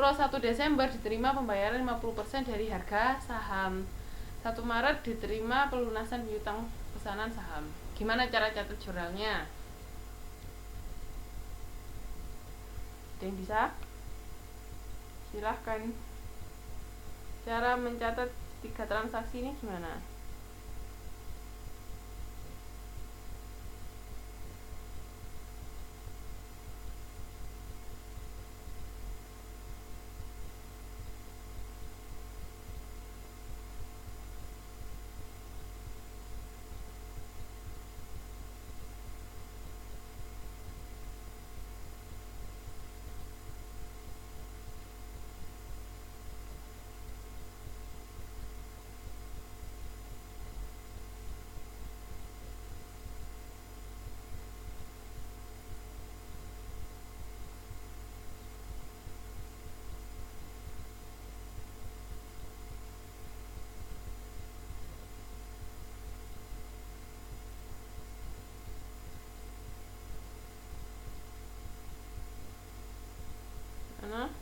Terus 1 Desember diterima pembayaran 50% dari harga saham. 1 Maret diterima pelunasan piutang pesanan saham. Gimana cara catat jurnalnya? Ada yang bisa? Silahkan. Cara mencatat 3 transaksi ini gimana? Mana?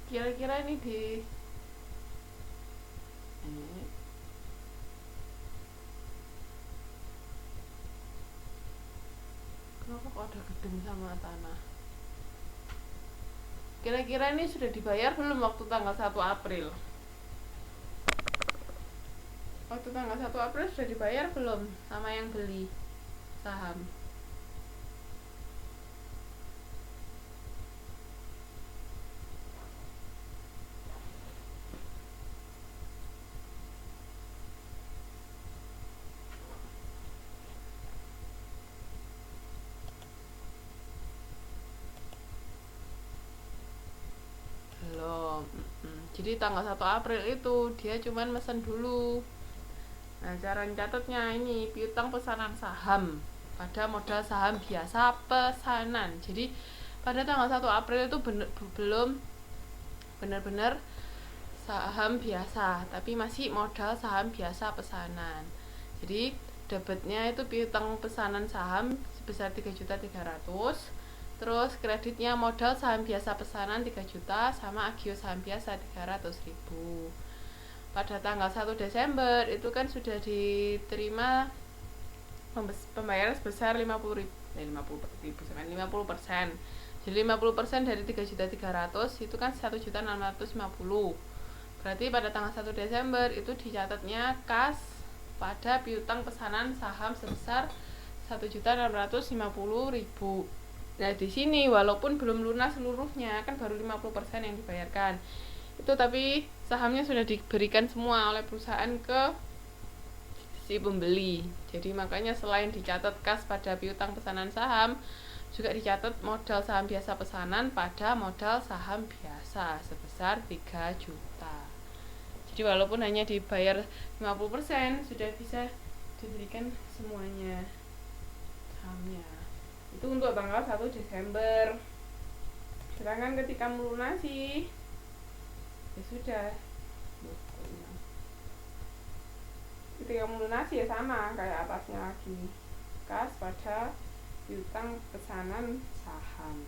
Kira-kira ini kenapa kok ada gedung sama tanah? Kira-kira ini sudah dibayar belum waktu tanggal 1 April? Waktu tanggal 1 April sudah dibayar belum sama yang beli saham? Belum. Jadi tanggal 1 April itu dia cuman mesen dulu. Nah, cara catatnya ini piutang pesanan saham pada modal saham biasa pesanan. Jadi pada tanggal 1 April itu belum benar-benar saham biasa, tapi masih modal saham biasa pesanan. Jadi debitnya itu piutang pesanan saham sebesar 3.300.000. Terus kreditnya modal saham biasa pesanan 3 juta sama agio saham biasa 300.000. Pada tanggal 1 Desember itu kan sudah diterima pembayaran sebesar 50.000, 50%. Jadi 50% dari 3.300.000 itu kan 1.650.000. Berarti pada tanggal 1 Desember itu dicatatnya kas pada piutang pesanan saham sebesar 1.650.000. Nah, di sini walaupun belum lunas seluruhnya, kan baru 50% yang dibayarkan. Itu tapi sahamnya sudah diberikan semua oleh perusahaan ke si pembeli. Jadi makanya selain dicatat kas pada piutang pesanan saham, juga dicatat modal saham biasa pesanan pada modal saham biasa sebesar 3 juta. Jadi walaupun hanya dibayar 50%, sudah bisa diberikan semuanya sahamnya. Itu untuk tanggal 1 Desember. Sedangkan ketika melunasi, ya sudah. Ketika melunasi ya sama kayak atasnya lagi. Kas pada piutang pesanan saham.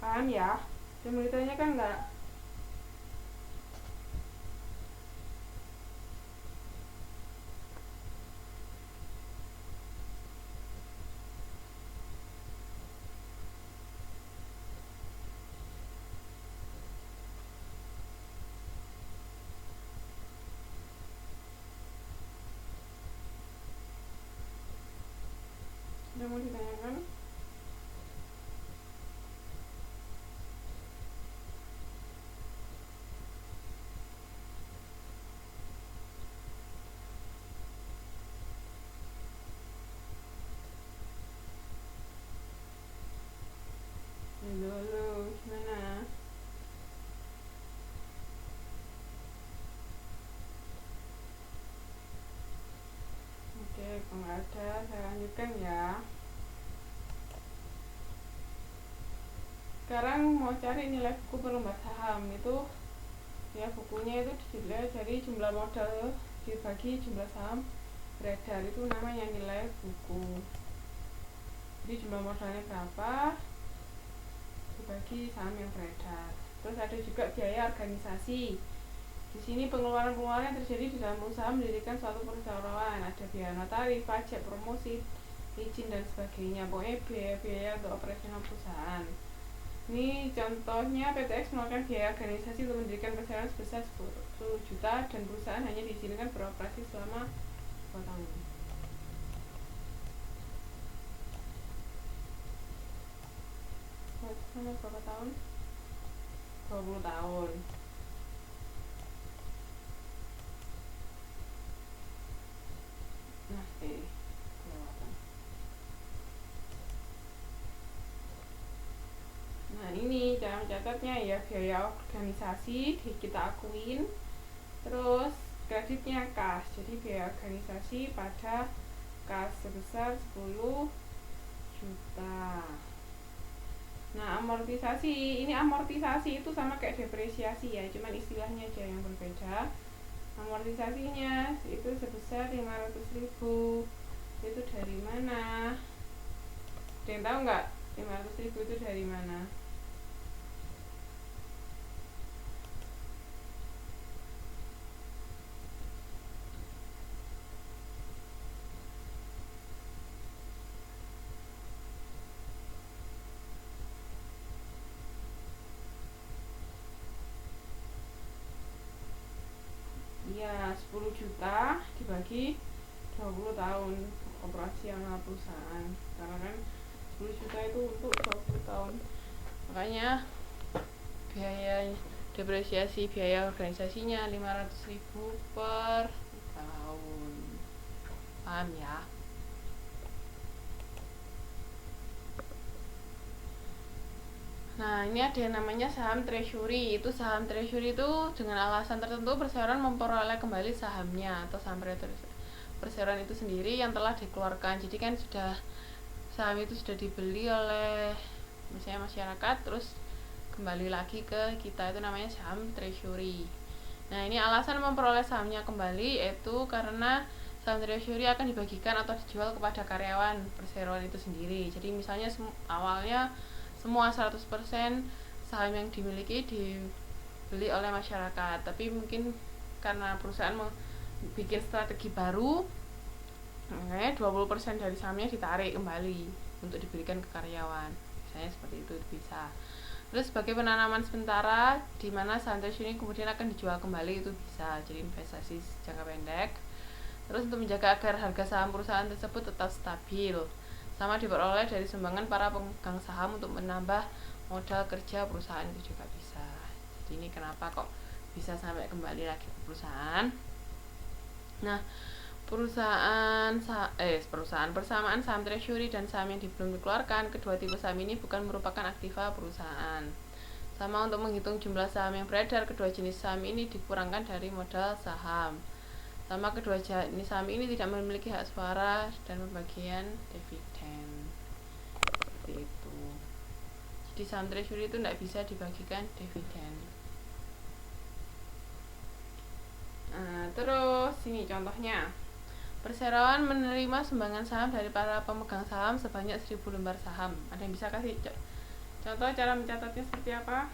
Paham ya? Dan beritanya kan enggak. Yang mau ditanyakan? Halo, gimana? Oke, kalau nggak ada, saya lanjutkan ya. Sekarang mau cari nilai buku perlomba saham itu, ya bukunya itu dilihat dari jumlah modal dibagi jumlah saham beredar, itu namanya nilai buku. Jadi jumlah modalnya berapa dibagi saham yang beredar. Terus ada juga biaya organisasi. Di sini pengeluaran-pengeluaran yang terjadi di dalam usaha mendirikan suatu perusahaan. Ada biaya notaris, pajak, promosi, izin dan sebagainya. Pokoknya biaya-biaya untuk operasional perusahaan. Ini contohnya PTX melakukan biaya organisasi untuk mendirikan perusahaan sebesar 10 juta dan perusahaan hanya diizinkan beroperasi selama 2 tahun. Selama berapa tahun? 20 tahun. Nah, kelewatan. Nah, ini cara mencatatnya ya, biaya organisasi kita akuin. Terus kreditnya kas. Jadi biaya organisasi pada kas sebesar 10 juta. Nah, amortisasi, ini amortisasi itu sama kayak depresiasi ya, cuman istilahnya aja yang berbeda. Amortisasinya itu sebesar 500.000. Itu dari mana? Ada yang tahu nggak 500.000 itu dari mana? Iya, 10 juta dibagi 20 tahun operasional perusahaan. Karena kan 10 juta itu untuk 20 tahun. Makanya biaya depresiasi, biaya organisasinya 500.000 per tahun. Paham ya? Nah, ini ada yang namanya saham treasury. Itu saham treasury itu dengan alasan tertentu perseroan memperoleh kembali sahamnya atau saham perseroan itu sendiri yang telah dikeluarkan. Jadi kan sudah saham itu sudah dibeli oleh misalnya masyarakat, terus kembali lagi ke kita, itu namanya saham treasury. Nah, ini alasan memperoleh sahamnya kembali yaitu karena saham treasury akan dibagikan atau dijual kepada karyawan perseroan itu sendiri. Jadi misalnya awalnya semua 100% saham yang dimiliki dibeli oleh masyarakat, tapi mungkin karena perusahaan mau bikin strategi baru, makanya 20% dari sahamnya ditarik kembali untuk diberikan ke karyawan, misalnya seperti itu bisa. Terus sebagai penanaman sementara di mana saham treasury kemudian akan dijual kembali, itu bisa jadi investasi jangka pendek. Terus untuk menjaga agar harga saham perusahaan tersebut tetap stabil, sama diperoleh dari sumbangan para pemegang saham untuk menambah modal kerja perusahaan, itu juga bisa. Jadi ini kenapa kok bisa sampai kembali lagi ke perusahaan. Nah, persamaan saham treasury dan saham yang belum dikeluarkan, kedua tipe saham ini bukan merupakan aktiva perusahaan. Sama untuk menghitung jumlah saham yang beredar, kedua jenis saham ini dikurangkan dari modal saham. Sama kedua jenis saham ini tidak memiliki hak suara dan pembagian dividen. Seperti itu. Jadi saham treasury itu tidak bisa dibagikan dividen. Nah, terus ini contohnya. Perseroan menerima sumbangan saham dari para pemegang saham sebanyak 1000 lembar saham. Ada yang bisa kasih contoh cara mencatatnya seperti apa?